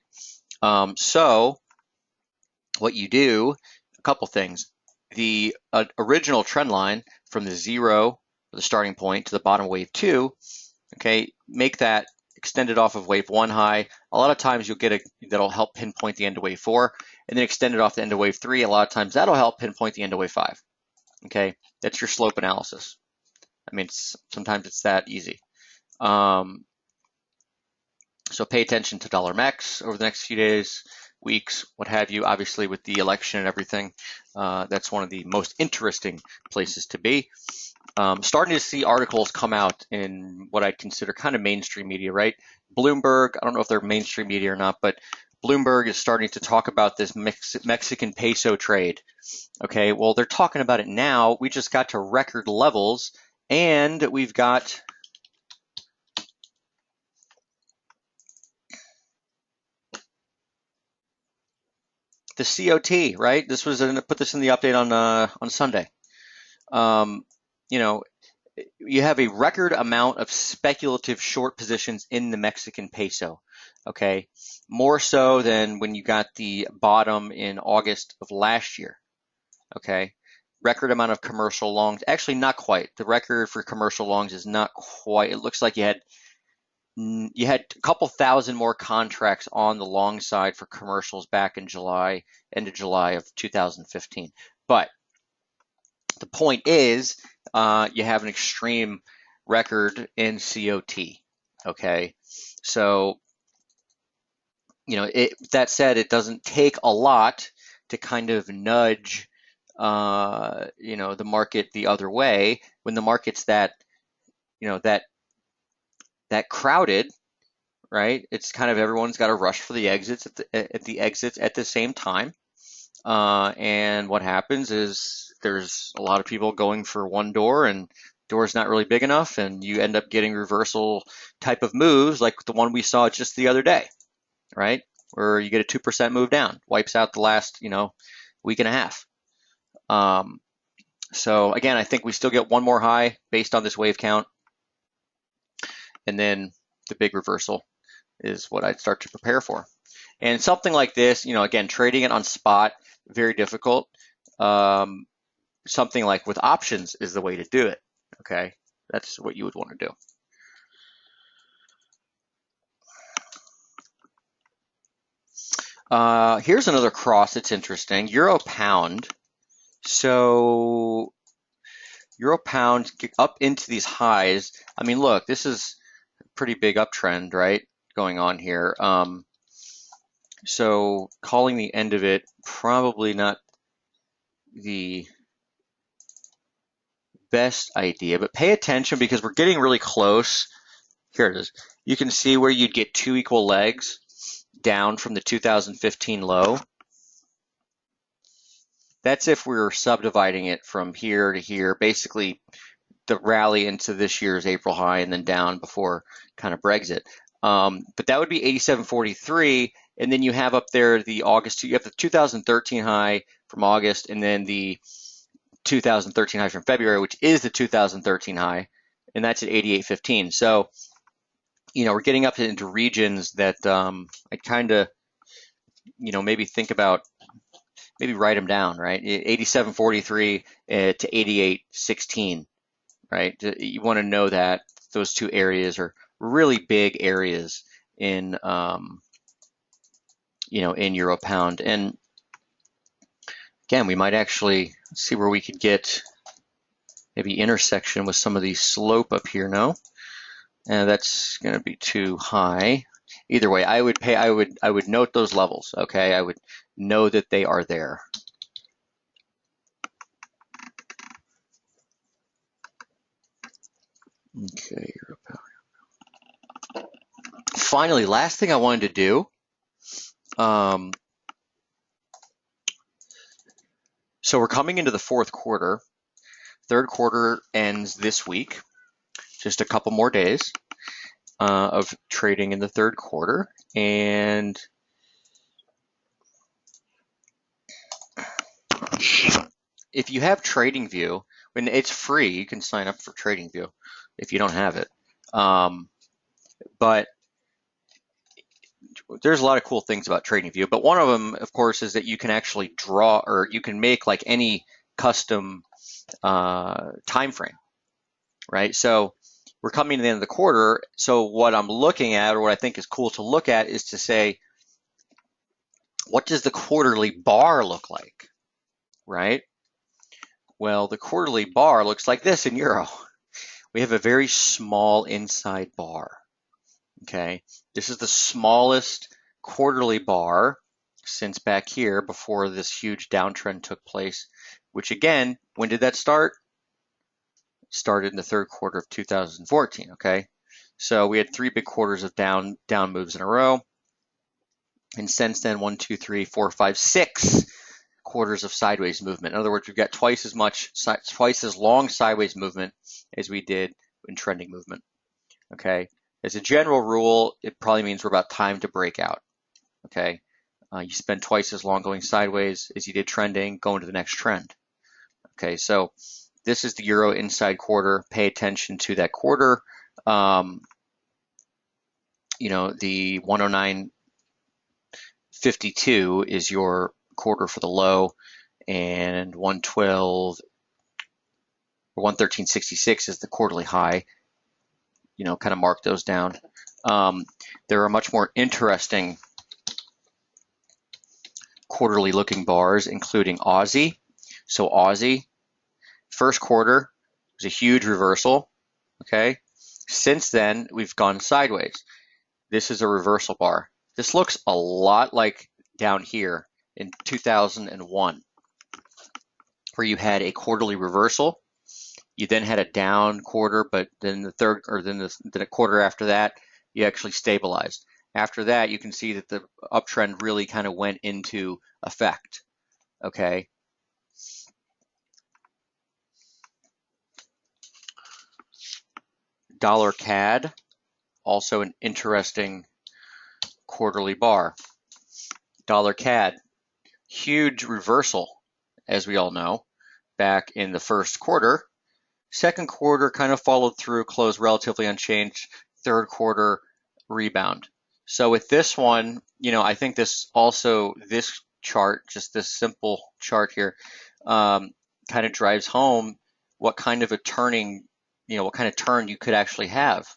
So what you do, a couple things. The original trend line from the 0, the starting point, to the bottom of wave 2, okay, make that extended off of wave 1 high. A lot of times you'll get that'll help pinpoint the end of wave 4, and then extend it off the end of wave 3. A lot of times that'll help pinpoint the end of wave 5. Okay, that's your slope analysis. I mean, sometimes it's that easy. So pay attention to dollar MEX over the next few days, weeks, what have you. Obviously, with the election and everything, that's one of the most interesting places to be. Starting to see articles come out in what I'd consider kind of mainstream media, right? Bloomberg, I don't know if they're mainstream media or not, but Bloomberg is starting to talk about this Mexican peso trade. Okay, well, they're talking about it now. We just got to record levels, and we've got the COT, right? This was put this in the update on Sunday. You know, you have a record amount of speculative short positions in the Mexican peso. Okay, more so than when you got the bottom in August of last year. Okay, record amount of commercial longs. Actually, not quite. The record for commercial longs is not quite. It looks like you had a couple thousand more contracts on the long side for commercials back in July, end of July of 2015. But the point is, you have an extreme record in COT. Okay, so that said, it doesn't take a lot to kind of nudge the market the other way when the market's that crowded, right? It's kind of everyone's got to rush for the exits at the exits at the same time, and what happens is there's a lot of people going for one door, and door's not really big enough, and you end up getting reversal type of moves like the one we saw just the other day, right? Where you get a 2% move down, wipes out the last week and a half. So again, I think we still get one more high based on this wave count, and then the big reversal is what I'd start to prepare for. And something like this, again, trading it on spot, very difficult. Something like with options is the way to do it. Okay, that's what you would want to do. Here's another cross that's interesting. Euro pound. So Euro pound up into these highs. I mean, look, this is a pretty big uptrend, right, going on here. So calling the end of it, probably not the best idea, but pay attention because we're getting really close. Here it is. You can see where you'd get 2 equal legs down from the 2015 low. That's if we were subdividing it from here to here, basically the rally into this year's April high and then down before kind of Brexit. But that would be 87.43, and then you have up there the August. You have the 2013 high from August, and then the 2013 high from February, which is the 2013 high, and that's at 88.15. So, we're getting up into regions that I kind of, maybe think about maybe write them down, right? 87.43 to 88.16, right? You want to know that those two areas are really big areas in, in euro pound. And again, we might actually see where we could get maybe intersection with some of the slope up here. No, and that's going to be too high. Either way, I would note those levels. Okay, I would know that they are there. Okay, finally, last thing I wanted to do. So we're coming into the fourth quarter. Third quarter ends this week. Just a couple more days of trading in the third quarter. And if you have TradingView, when it's free, you can sign up for TradingView if you don't have it. But there's a lot of cool things about TradingView. But one of them, of course, is that you can actually draw, or you can make like any custom time frame, right? So we're coming to the end of the quarter. So what I'm looking at, or what I think is cool to look at, is to say, what does the quarterly bar look like, right? Well, the quarterly bar looks like this in euro. We have a very small inside bar, okay? This is the smallest quarterly bar since back here before this huge downtrend took place, which again, when did that start? It started in the third quarter of 2014, okay? So we had 3 big quarters of down moves in a row. And since then, 1, 2, 3, 4, 5, 6 quarters of sideways movement. In other words, we've got twice as long sideways movement as we did in trending movement. Okay. As a general rule, it probably means we're about time to break out. Okay. You spend twice as long going sideways as you did trending, going to the next trend. Okay. So this is the euro inside quarter. Pay attention to that quarter. The 109.52 is your quarter for the low, and 112 or 113.66 is the quarterly high. Kind of mark those down. There are much more interesting quarterly looking bars, including Aussie. So Aussie, first quarter was a huge reversal. Okay. Since then, we've gone sideways. This is a reversal bar. This looks a lot like down here in 2001, where you had a quarterly reversal. You then had a down quarter, but then the quarter after that, you actually stabilized. After that, you can see that the uptrend really kind of went into effect. Okay. Dollar CAD, also an interesting quarterly bar. Dollar CAD, huge reversal, as we all know, back in the first quarter. Second quarter kind of followed through, closed relatively unchanged. Third quarter rebound. So with this one, I think this chart, just this simple chart here, kind of drives home what kind of a turning, what kind of turn you could actually have,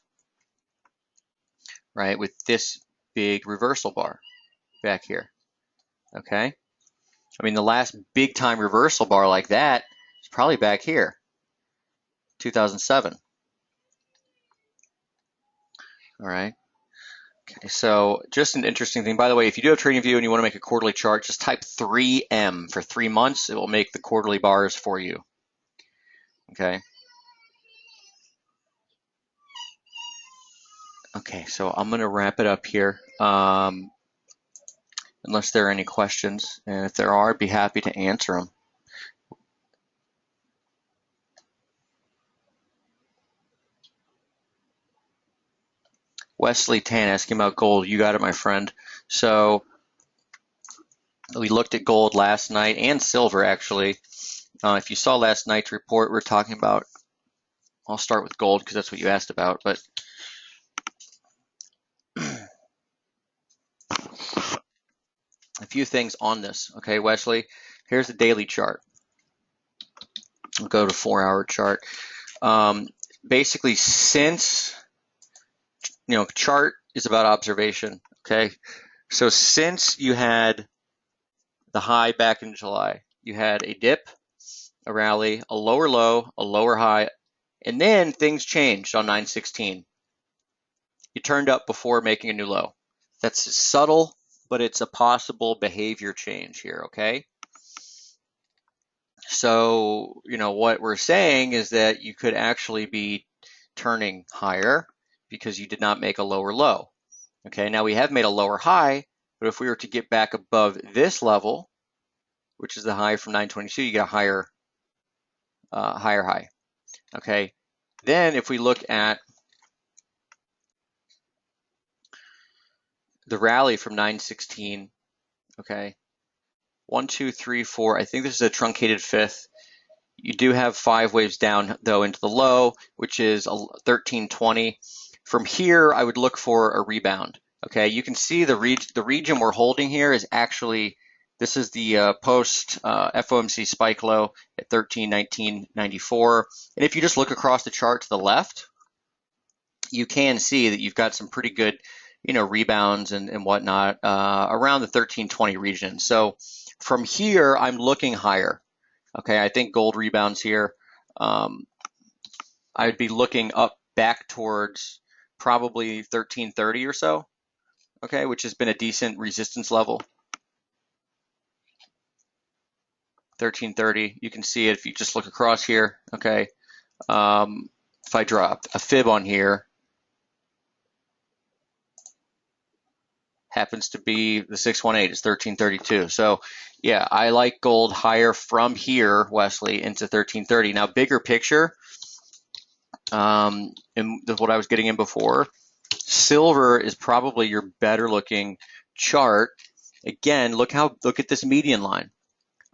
right, with this big reversal bar back here. Okay. I mean, the last big time reversal bar like that is probably back here, 2007. All right. Okay, so just an interesting thing. By the way, if you do have TradingView and you want to make a quarterly chart, just type 3M for 3 months. It will make the quarterly bars for you. Okay. Okay, so I'm going to wrap it up here. Unless there are any questions, and if there are, I'd be happy to answer them. Wesley Tan asking about gold. You got it, my friend. So we looked at gold last night and silver, actually. If you saw last night's report, we're talking about, I'll start with gold because that's what you asked about, but a few things on this. Okay, Wesley. Here's the daily chart. We'll go to 4-hour chart. Basically, since, chart is about observation, okay? So since you had the high back in July, you had a dip, a rally, a lower low, a lower high, and then things changed on 9/16. You turned up before making a new low. That's subtle, but it's a possible behavior change here, okay? So, what we're saying is that you could actually be turning higher because you did not make a lower low. Okay, now we have made a lower high, but if we were to get back above this level, which is the high from 9/22, you get a higher high. Okay, then if we look at the rally from 9/16, okay, 1, 2, 3, 4. I think this is a truncated fifth. You do have 5 waves down though into the low, which is 1320. From here, I would look for a rebound. Okay, you can see the region we're holding here is actually, this is the post FOMC spike low at 1319.94. And if you just look across the chart to the left, you can see that you've got some pretty good, rebounds and whatnot around the 1320 region. So from here, I'm looking higher. Okay, I think gold rebounds here. I'd be looking up back towards probably 1330 or so, okay, which has been a decent resistance level. 1330, you can see it if you just look across here, okay. If I drop a fib on here, happens to be the 618, it's 1332. So yeah, I like gold higher from here, Wesley, into 1330. Now, bigger picture, and what I was getting in before, silver is probably your better looking chart. Again, look at this median line.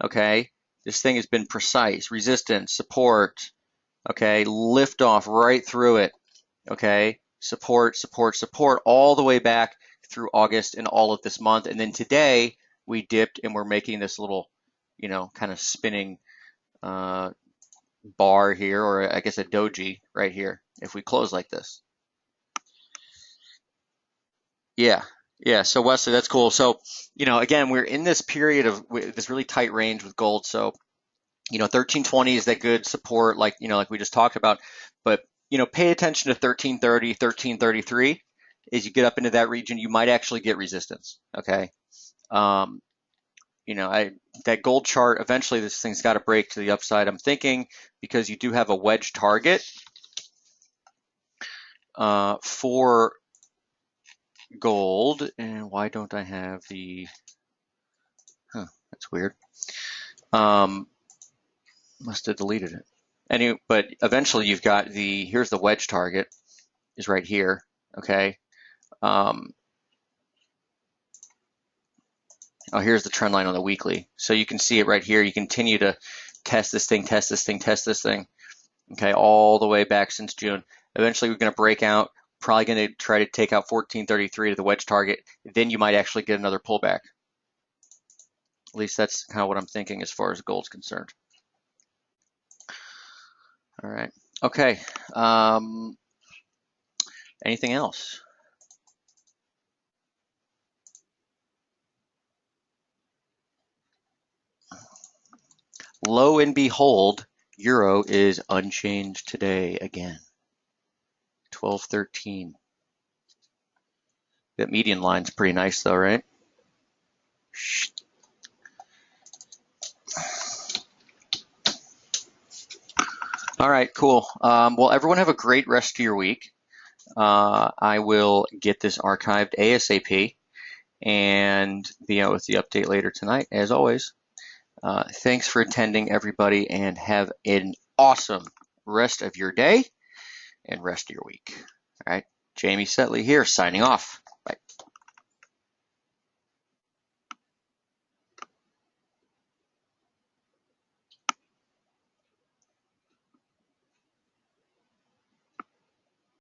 Okay, this thing has been precise, resistance, support. Okay, lift off right through it. Okay, support, support, support, all the way back through August and all of this month. And then today we dipped and we're making this little, kind of spinning bar here, or I guess a doji right here if we close like this. Yeah. So Wesley, that's cool. So, again, we're in this period of this really tight range with gold. So, 1320 is that good support, like we just talked about. But, pay attention to 1330, 1333. As you get up into that region, you might actually get resistance. Okay. That gold chart, eventually this thing's got to break to the upside, I'm thinking, because you do have a wedge target for gold. And why don't I have the, that's weird. Must have deleted it. Anyway, but eventually you've got here's the wedge target is right here. Okay. Here's the trend line on the weekly. So you can see it right here. You continue to test this thing, test this thing, test this thing. Okay, all the way back since June. Eventually we're going to break out, probably going to try to take out 1433 to the wedge target. Then you might actually get another pullback. At least that's kind of what I'm thinking as far as gold's concerned. All right. Okay. Anything else? Lo and behold, euro is unchanged today again. 12.13. That median line's pretty nice though, right? All right, cool. Well, everyone have a great rest of your week. I will get this archived ASAP and be out with the update later tonight, as always. Thanks for attending, everybody, and have an awesome rest of your day and rest of your week. All right, Jamie Saettele here, signing off.